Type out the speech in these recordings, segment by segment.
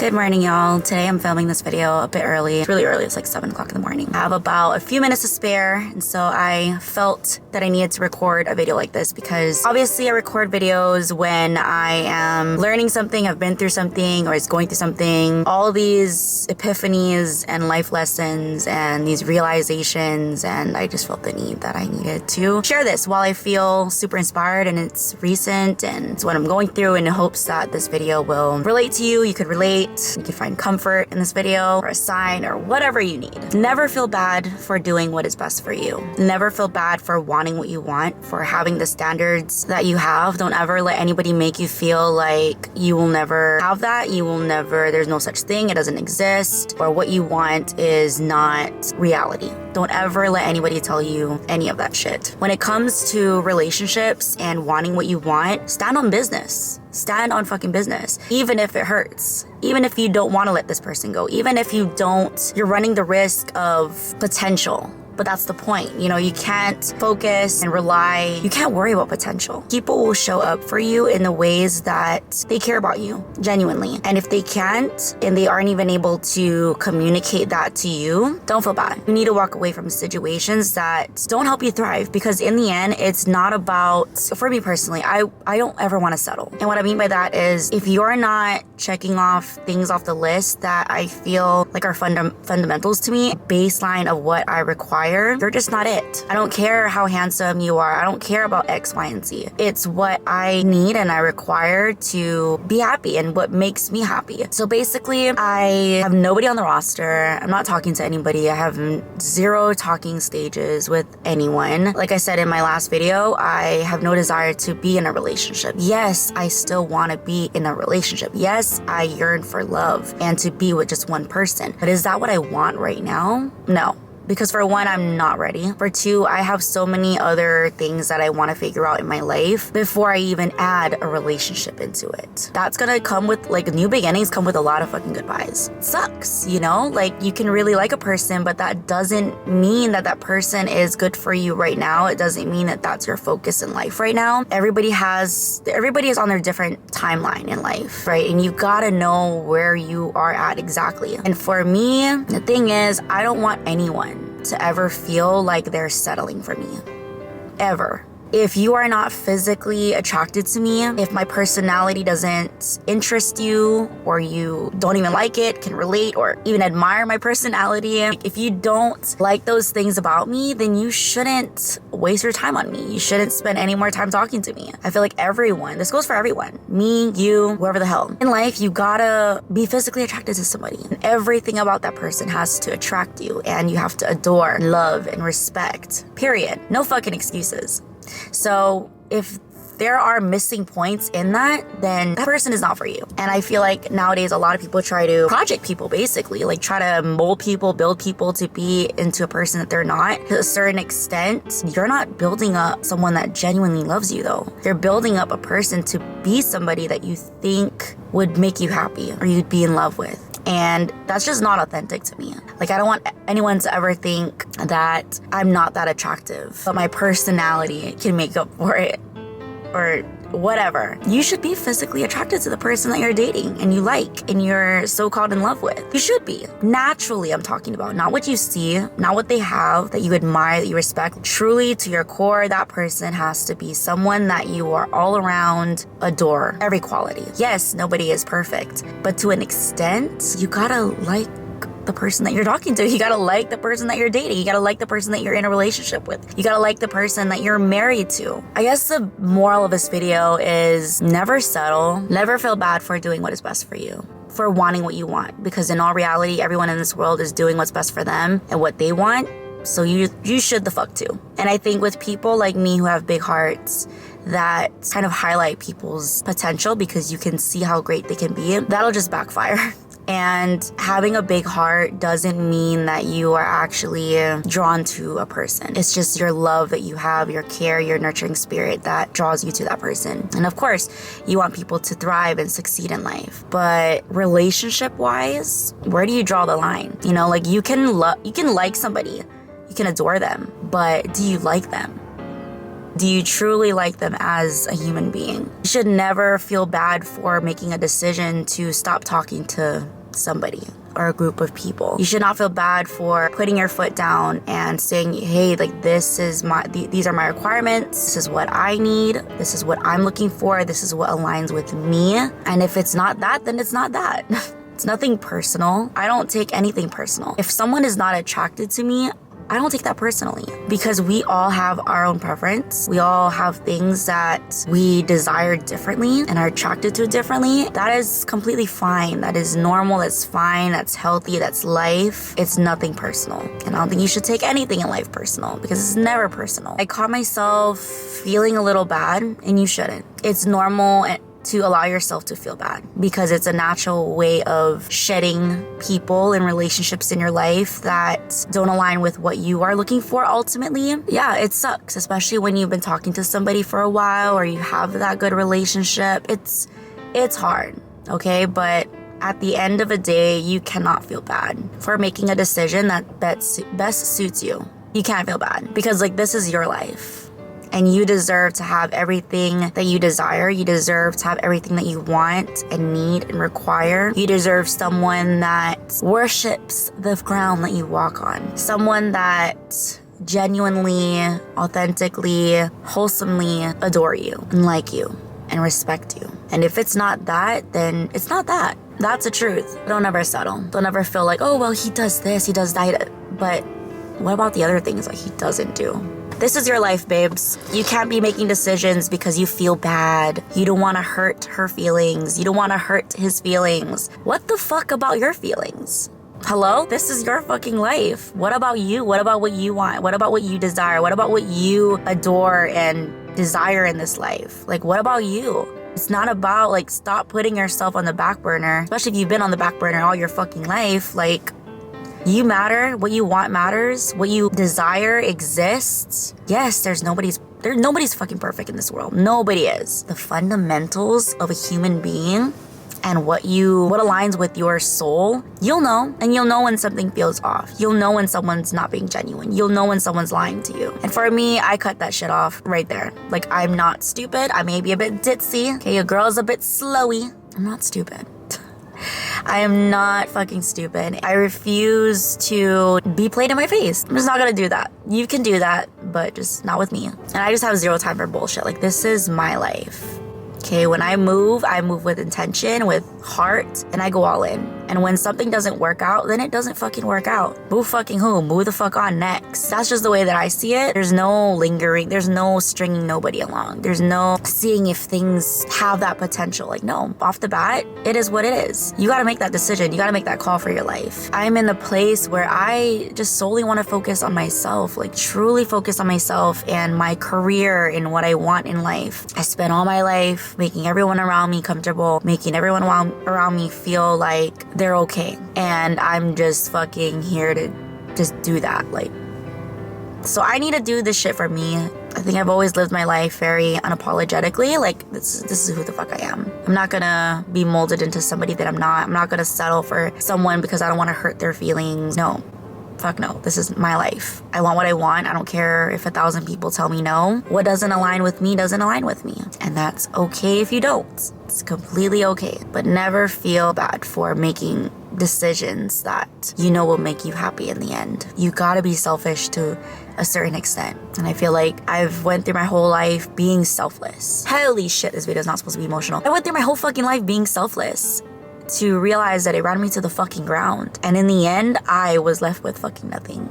Good morning, y'all. Today I'm filming this video a bit early. It's really early. It's like 7 o'clock in the morning. I have about a few minutes to spare, and so I felt that I needed to record a video like this because obviously I record videos when I am learning something, I've been through something, or is going through something. All these epiphanies and life lessons and these realizations, and I just felt the need that I needed to share this while I feel super inspired, and it's recent and it's what I'm going through, in hopes that this video will relate to you. You could relate. You can find comfort in this video, or a sign, or whatever you need. Never feel bad for doing what is best for you. Never feel bad for wanting what you want, for having the standards that you have. Don't ever let anybody make you feel like you will never have that. There's no such thing. It doesn't exist. Or what you want is not reality. Don't ever let anybody tell you any of that shit. When it comes to relationships and wanting what you want, stand on business. Stand on fucking business. Even if it hurts. Even if you don't want to let this person go. Even if you're running the risk of potential. But that's the point. You can't focus and rely. You can't worry about potential. People will show up for you in the ways that they care about you, genuinely. And if they can't, and they aren't even able to communicate that to you, don't feel bad. You need to walk away from situations that don't help you thrive, because in the end, it's not about, for me personally, I don't ever want to settle. And what I mean by that is, if you're not checking off things off the list that I feel like are fundamentals to me, baseline of what I require, you're just not it. I don't care how handsome you are. I don't care about X, Y, and Z. It's what I need and I require to be happy and what makes me happy. So basically, I have nobody on the roster. I'm not talking to anybody. I have 0 talking stages with anyone. Like I said in my last video, I have no desire to be in a relationship. Yes, I still want to be in a relationship. Yes, I yearn for love and to be with just one person. But is that what I want right now? No. Because for one, I'm not ready. For two, I have so many other things that I want to figure out in my life before I even add a relationship into it. That's gonna come with, new beginnings come with a lot of fucking goodbyes. It sucks, you can really like a person, but that doesn't mean that that person is good for you right now. It doesn't mean that that's your focus in life right now. Everybody is on their different timeline in life, right? And you gotta know where you are at exactly. And for me, the thing is, I don't want anyone to ever feel like they're settling for me. Ever. If you are not physically attracted to me, if my personality doesn't interest you, or you don't even like it, can relate, or even admire my personality, if you don't like those things about me, then you shouldn't waste your time on me. You shouldn't spend any more time talking to me. I feel like this goes for everyone. Me, you, whoever the hell. In life, you gotta be physically attracted to somebody. And everything about that person has to attract you, and you have to adore, love, and respect. Period. No fucking excuses. So if there are missing points in that, then that person is not for you. And I feel like nowadays a lot of people try to project people, basically, try to mold people, build people to be into a person that they're not. To a certain extent, you're not building up someone that genuinely loves you, though. You're building up a person to be somebody that you think would make you happy or you'd be in love with. And that's just not authentic to me. I don't want anyone to ever think that I'm not that attractive, but my personality can make up for it, or whatever. You should be physically attracted to the person that you're dating and you like and you're so-called in love with. You should be. Naturally, I'm talking about. Not what you see, not what they have that you admire, that you respect. Truly, to your core, that person has to be someone that you are all around adore. Every quality. Yes, nobody is perfect, but to an extent, you gotta like the person that you're talking to. You gotta like the person that you're dating. You gotta like the person that you're in a relationship with. You gotta like the person that you're married to. I guess the moral of this video is never settle. Never feel bad for doing what is best for you, for wanting what you want. Because in all reality, everyone in this world is doing what's best for them and what they want. So you should the fuck too. And I think with people like me who have big hearts that kind of highlight people's potential because you can see how great they can be, that'll just backfire. And having a big heart doesn't mean that you are actually drawn to a person. It's just your love that you have, your care, your nurturing spirit that draws you to that person. And of course, you want people to thrive and succeed in life. But relationship-wise, where do you draw the line? You can like somebody, you can adore them, but do you like them? Do you truly like them as a human being? You should never feel bad for making a decision to stop talking to somebody or a group of people. You should not feel bad for putting your foot down and saying, hey, like these are my requirements. This is what I need. This is what I'm looking for. This is what aligns with me. And if it's not that, then it's not that. It's nothing personal. I don't take anything personal. If someone is not attracted to me, I don't take that personally, because we all have our own preference. We all have things that we desire differently and are attracted to differently. That is completely fine. That is normal. That's fine. That's healthy. That's life. It's nothing personal. And I don't think you should take anything in life personal, because it's never personal. I caught myself feeling a little bad, and you shouldn't. It's normal to allow yourself to feel bad, because it's a natural way of shedding people and relationships in your life that don't align with what you are looking for ultimately. Yeah, it sucks, especially when you've been talking to somebody for a while or you have that good relationship. It's hard, okay? But at the end of the day, you cannot feel bad for making a decision that best suits you. You can't feel bad, because like, this is your life. And you deserve to have everything that you desire. You deserve to have everything that you want and need and require. You deserve someone that worships the ground that you walk on. Someone that genuinely, authentically, wholesomely adore you and like you and respect you. And if it's not that, then it's not that. That's the truth. Don't ever settle. Don't ever feel like, oh, well, he does this, he does that. But what about the other things that he doesn't do? This is your life, babes. You can't be making decisions because you feel bad. You don't want to hurt her feelings. You don't want to hurt his feelings. What the fuck about your feelings? Hello? This is your fucking life. What about you? What about what you want? What about what you desire? What about what you adore and desire in this life? Like, what about you? It's not about, like, stop putting yourself on the back burner, especially if you've been on the back burner all your fucking life. Like, you matter. What you want matters. What you desire exists. Yes, there's nobody's fucking perfect in this world. Nobody is. The fundamentals of a human being and what aligns with your soul, you'll know. And you'll know when something feels off. You'll know when someone's not being genuine. You'll know when someone's lying to you. And for me, I cut that shit off right there. Like, I'm not stupid. I may be a bit ditzy. Okay, your girl's a bit slowy. I'm not stupid. I am not fucking stupid. I refuse to be played in my face. I'm just not gonna do that. You can do that, but just not with me. And I just have zero time for bullshit. Like, this is my life. Okay, when I move with intention, with heart, and I go all in. And when something doesn't work out, then it doesn't fucking work out. Move fucking who? Move the fuck on next. That's just the way that I see it. There's no lingering. There's no stringing nobody along. There's no seeing if things have that potential. Like, no, off the bat, it is what it is. You gotta make that decision. You gotta make that call for your life. I'm in the place where I just solely want to focus on myself, like truly focus on myself and my career and what I want in life. I spent all my life making everyone around me comfortable, making everyone around me feel like they're okay. And I'm just fucking here to just do that. Like, so I need to do this shit for me. I think I've always lived my life very unapologetically. Like, this is who the fuck I am. I'm not gonna be molded into somebody that I'm not. I'm not gonna settle for someone because I don't want to hurt their feelings. No. Fuck no. This is my life. I want what I want. I don't care if 1,000 people tell me no. What doesn't align with me doesn't align with me. And that's okay if you don't. It's completely okay. But never feel bad for making decisions that you know will make you happy in the end. You gotta be selfish to a certain extent. And I feel like I've went through my whole life being selfless. Holy shit, this video is not supposed to be emotional. I went through my whole fucking life being selfless, to realize that it ran me to the fucking ground. And in the end, I was left with fucking nothing.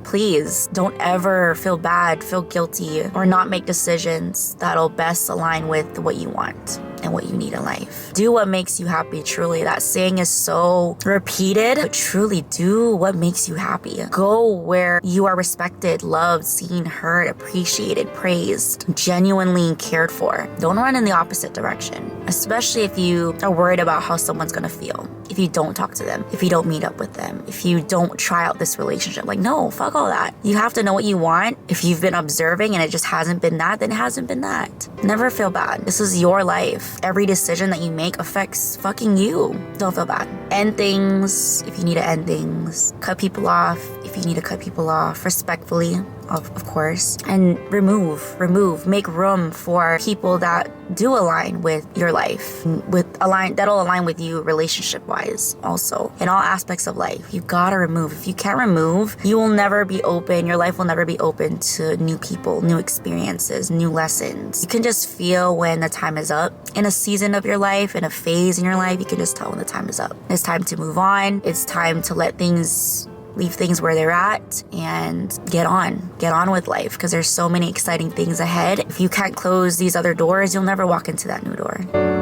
Please don't ever feel bad, feel guilty, or not make decisions that'll best align with what you want and what you need in life. Do what makes you happy, truly. That saying is so repeated, but truly do what makes you happy. Go where you are respected, loved, seen, heard, appreciated, praised, genuinely cared for. Don't run in the opposite direction, especially if you are worried about how someone's gonna feel. If you don't talk to them, if you don't meet up with them, if you don't try out this relationship. Like, no, fuck all that. You have to know what you want. If you've been observing and it just hasn't been that, then it hasn't been that. Never feel bad. This is your life. Every decision that you make affects fucking you. Don't feel bad. End things if you need to end things. Cut people off if you need to cut people off respectfully, of course, and remove, make room for people that do align with your life, that'll align with you relationship wise, also in all aspects of life. You gotta remove. If you can't remove, you will never be open. Your life will never be open to new people, new experiences, new lessons. You can just feel when the time is up in a season of your life, in a phase in your life. You can just tell when the time is up. It's time to move on. It's time to leave things where they're at and get on with life, because there's so many exciting things ahead. If you can't close these other doors, you'll never walk into that new door.